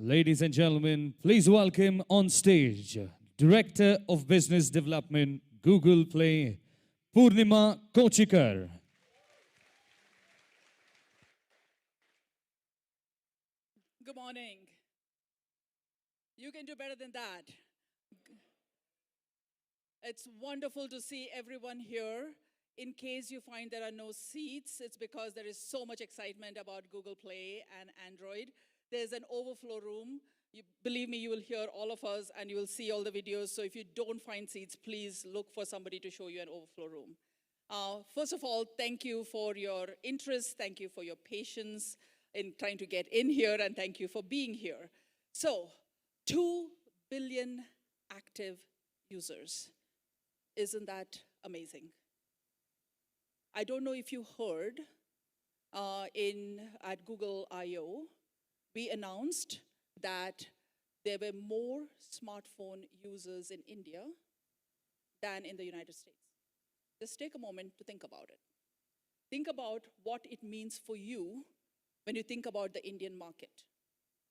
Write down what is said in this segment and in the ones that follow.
Ladies and gentlemen, please welcome on stage Director of Business Development, Google Play, Purnima Kochikar. Good morning. You can do better than that. It's wonderful to see everyone here. In case you find there are no seats, it's because there is so much excitement about Google Play and Android. There's an overflow room. Believe me, you will hear all of us and you will see all the videos. So if you don't find seats, please look for somebody to show you an overflow room. First of all, thank you for your interest. Thank you for your patience in trying to get in here, and thank you for being here. So, 2 billion active users. Isn't that amazing? I don't know if you heard at Google I/O, we announced that there were more smartphone users in India than in the United States. Just take a moment to think about it. Think about what it means for you when you think about the Indian market.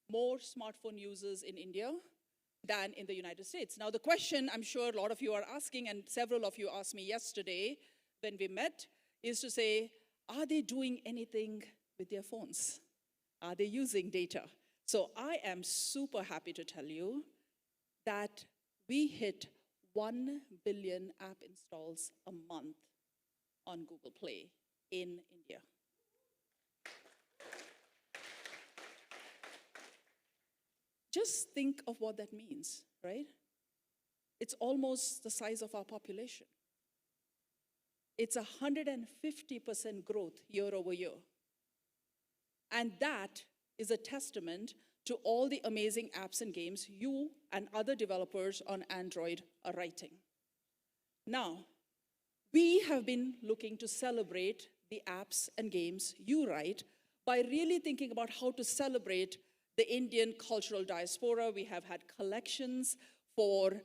More smartphone users in India than in the United States. Now the question I'm sure a lot of you are asking, and several of you asked me yesterday when we met, is to say, are they doing anything with their phones? Are they using data? So I am super happy to tell you that we hit 1 billion app installs a month on Google Play in India. Just think of what that means, right? It's almost the size of our population. It's 150% growth year over year. And that is a testament to all the amazing apps and games you and other developers on Android are writing. Now, we have been looking to celebrate the apps and games you write by really thinking about how to celebrate the Indian cultural diaspora. We have had collections for,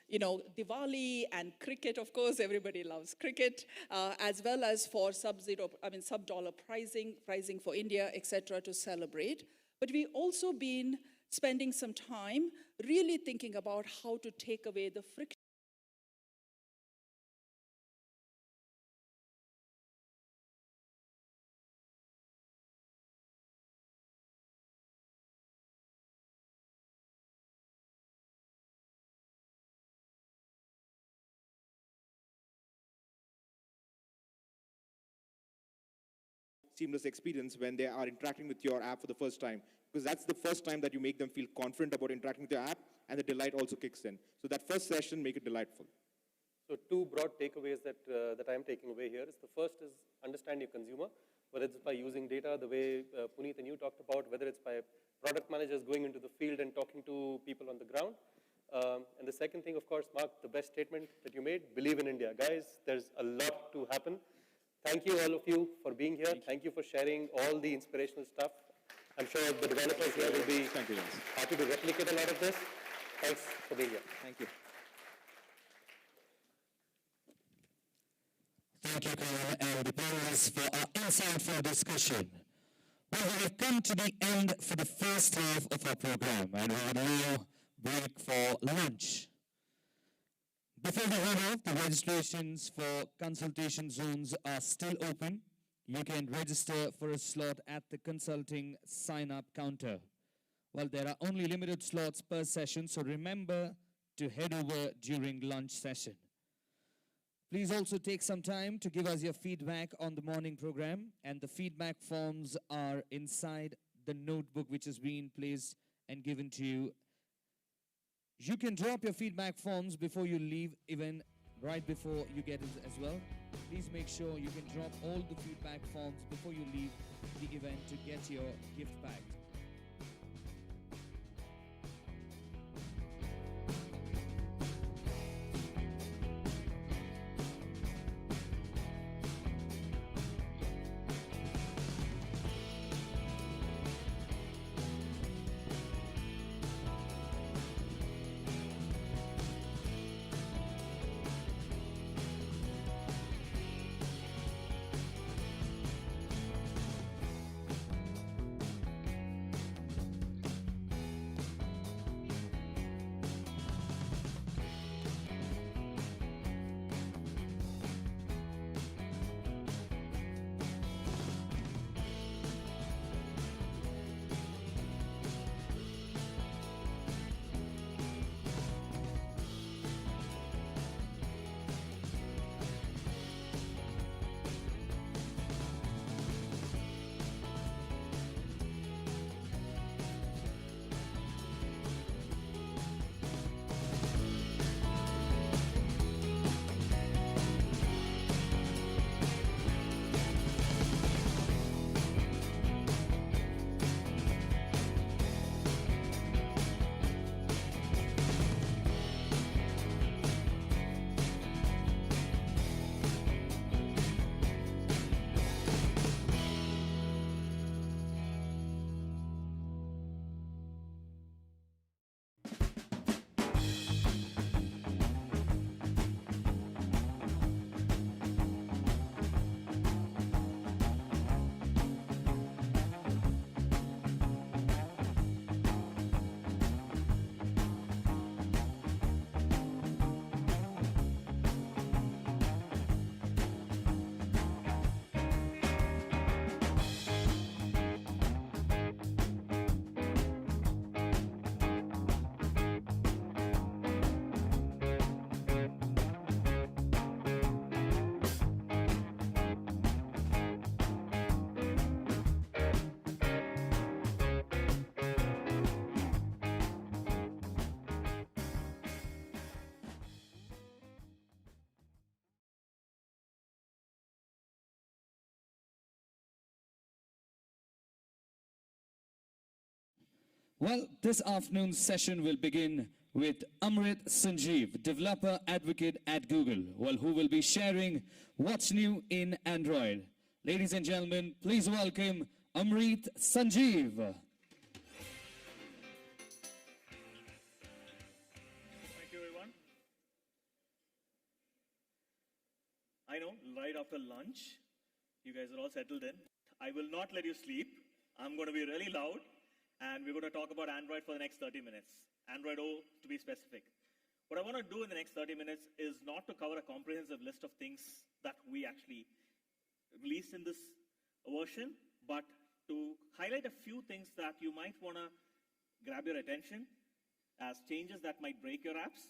Diwali and cricket, of course, everybody loves cricket, as well as for sub-dollar pricing for India, etc., to celebrate. But we've also been spending some time really thinking about how to take away the friction. Seamless experience when they are interacting with your app for the first time, because that's the first time that you make them feel confident about interacting with your app, and the delight also kicks in. So that first session, make it delightful. So two broad takeaways that I'm taking away here is the first is understand your consumer, whether it's by using data the way Puneet and you talked about, whether it's by product managers going into the field and talking to people on the ground. And the second thing, of course, Mark, the best statement that you made, believe in India. Guys, there's a lot to happen. Thank you, all of you, for being here. Thank you for sharing all the inspirational stuff. I'm sure the developers here will be happy to replicate a lot of this. Thanks for being here. Thank you. Thank you, Karan and the panelists, for our insightful discussion. Well, we have come to the end for the first half of our program, and we will now break for lunch. Before we head off, the registrations for consultation zones are still open. You can register for a slot at the consulting sign-up counter. Well, there are only limited slots per session, so remember to head over during lunch session. Please also take some time to give us your feedback on the morning program, and the feedback forms are inside the notebook which has been placed and given to you. You can drop your feedback forms before you leave, even right before you get it as well. Please make sure you can drop all the feedback forms before you leave the event to get your gift bagged. Well, this afternoon's session will begin with Amrit Sanjeev, developer advocate at Google, well, who will be sharing what's new in Android. Ladies and gentlemen, please welcome Amrit Sanjeev. Thank you, everyone. I know, right after lunch, you guys are all settled in. I will not let you sleep. I'm going to be really loud, and we're going to talk about Android for the next 30 minutes. Android O, to be specific. What I want to do in the next 30 minutes is not to cover a comprehensive list of things that we actually released in this version, but to highlight a few things that you might want to grab your attention as changes that might break your apps.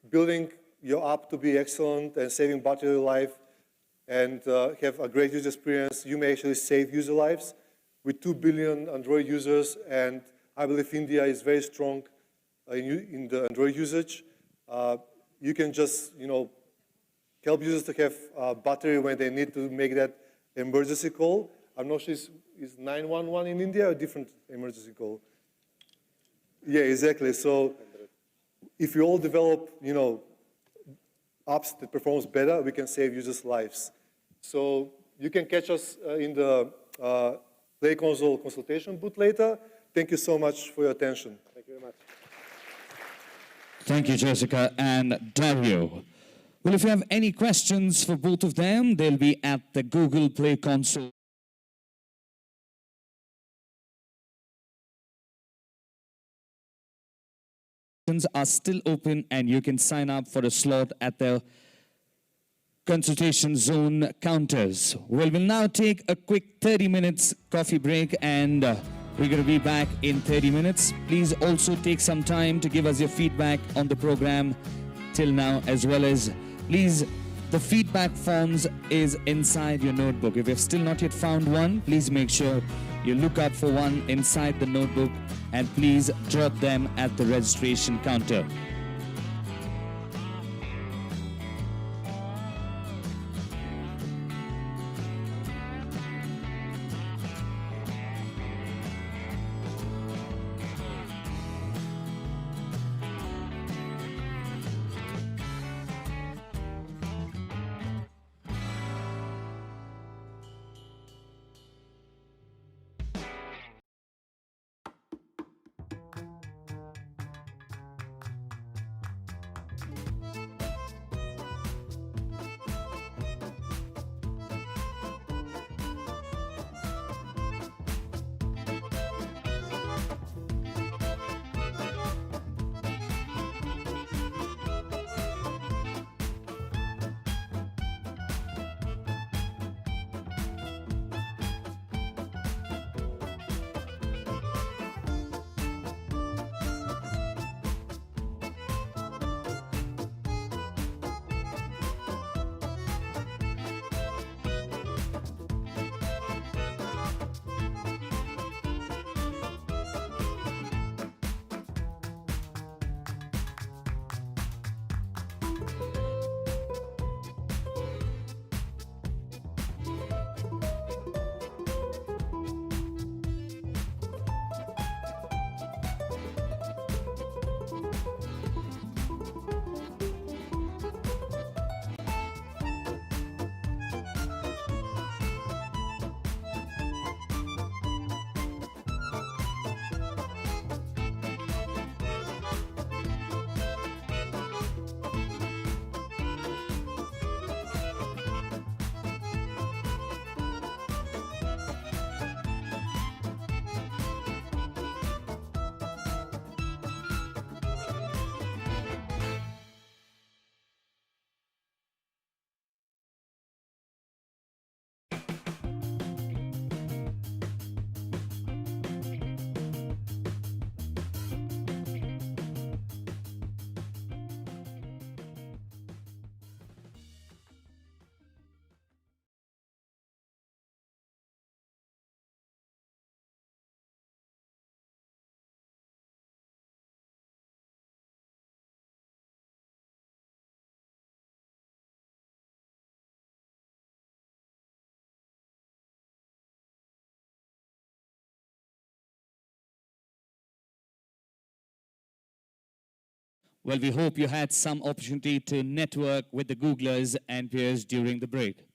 Building your app to be excellent and saving battery life and have a great user experience, you may actually save user lives. With 2 billion Android users, and I believe India is very strong in the Android usage, you can just, help users to have battery when they need to make that emergency call. I'm not sure, is 911 in India or a different emergency call? Yeah, exactly. So if we all develop, apps that performs better, we can save users' lives. So you can catch us in the Play Console consultation booth later. Thank you so much for your attention. Thank you very much. Thank you, Jessica and Dario. Well, if you have any questions for both of them, they'll be at the Google Play Console. Are still open, and you can sign up for a slot at the consultation zone counters. Well, we'll now take a quick 30 minutes coffee break, and we're going to be back in 30 minutes. Please also take some time to give us your feedback on the program till now, as well as please, the feedback forms is inside your notebook. If you've still not yet found one, please make sure you look up for one inside the notebook, and please drop them at the registration counter. Well, we hope you had some opportunity to network with the Googlers and peers during the break.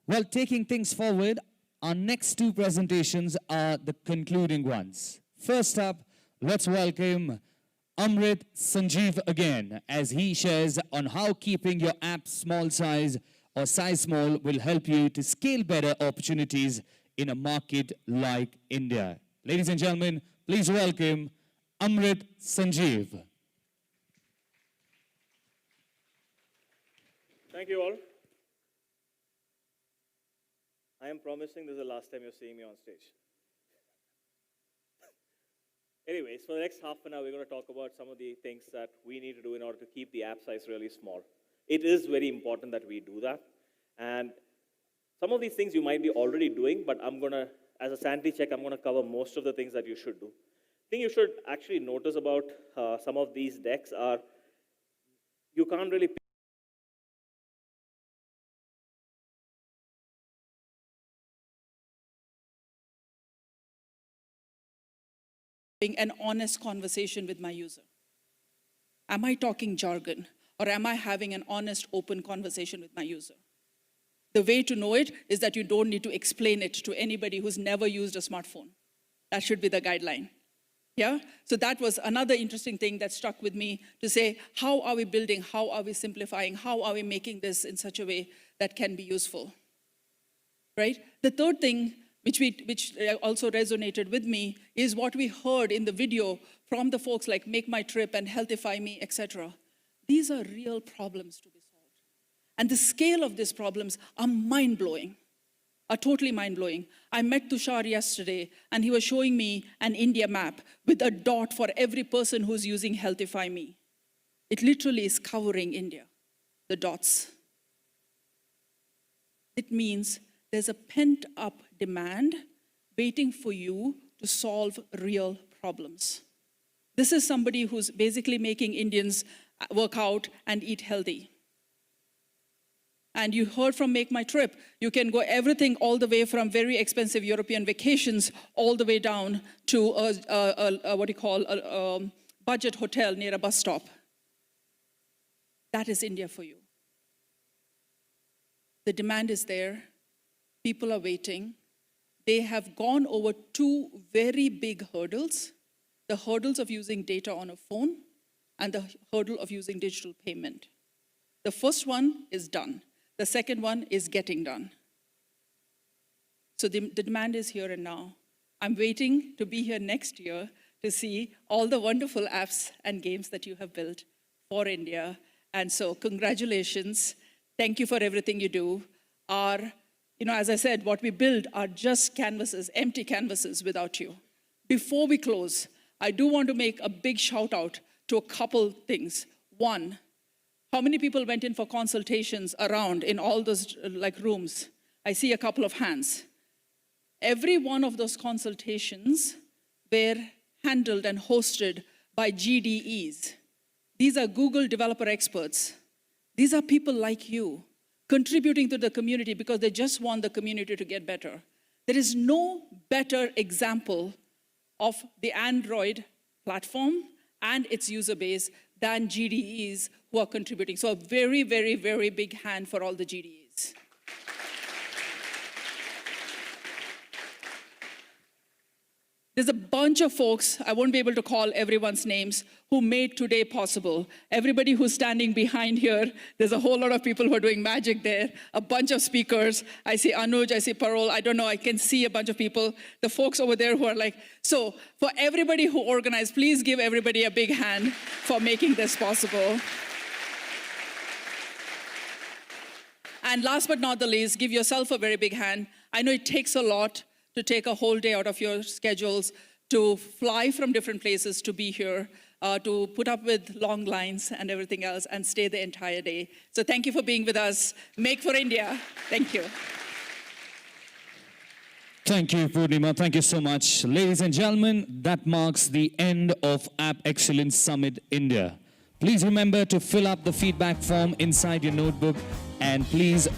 Well, taking things forward, our next two presentations are the concluding ones. First up, let's welcome Amrit Sanjeev again as he shares on how keeping your app small size or size small will help you to scale better opportunities in a market like India. Ladies and gentlemen, please welcome Amrit Sanjeev. Thank you all. I am promising this is the last time you're seeing me on stage. Anyways, for the next half an hour, we're going to talk about some of the things that we need to do in order to keep the app size really small. It is very important that we do that. And some of these things you might be already doing, but I'm going to, as a sanity check, I'm going to cover most of the things that you should do. The thing you should actually notice about some of these decks are you can't really an honest conversation with my user. Am I talking jargon, or am I having an honest, open conversation with my user? The way to know it is that you don't need to explain it to anybody who's never used a smartphone. That should be the guideline. Yeah? So that was another interesting thing that stuck with me to say, how are we building, how are we simplifying, how are we making this in such a way that can be useful? Right? The third thing which also resonated with me is what we heard in the video from the folks like Make My Trip and Healthify Me, etc. These are real problems to be solved. And the scale of these problems are mind-blowing, are totally mind-blowing. I met Tushar yesterday, and he was showing me an India map with a dot for every person who's using Healthify Me. It literally is covering India, the dots. It means there's a pent-up demand waiting for you to solve real problems. This is somebody who's basically making Indians work out and eat healthy. And you heard from Make My Trip, you can go everything all the way from very expensive European vacations all the way down to a budget hotel near a bus stop. That is India for you. The demand is there. People are waiting. They have gone over two very big hurdles, the hurdles of using data on a phone and the hurdle of using digital payment. The first one is done. The second one is getting done. So the demand is here and now. I'm waiting to be here next year to see all the wonderful apps and games that you have built for India. And so congratulations. Thank you for everything you do. As I said, what we build are just canvases, empty canvases without you. Before we close, I do want to make a big shout out to a couple things. One, how many people went in for consultations around in all those rooms? I see a couple of hands. Every one of those consultations were handled and hosted by GDEs. These are Google developer experts. These are people like you, contributing to the community because they just want the community to get better. There is no better example of the Android platform and its user base than GDEs who are contributing. So a very, very, very big hand for all the GDEs. There's a bunch of folks, I won't be able to call everyone's names, who made today possible. Everybody who's standing behind here, there's a whole lot of people who are doing magic there, a bunch of speakers. I see Anuj, I see Parol, I don't know, I can see a bunch of people. The folks over there who are so for everybody who organized, please give everybody a big hand for making this possible. And last but not the least, give yourself a very big hand. I know it takes a lot to take a whole day out of your schedules, to fly from different places to be here, to put up with long lines and everything else, and stay the entire day. So thank you for being with us. Make for India. Thank you. Thank you, Purnima. Thank you so much. Ladies and gentlemen, that marks the end of App Excellence Summit India. Please remember to fill up the feedback form inside your notebook, and please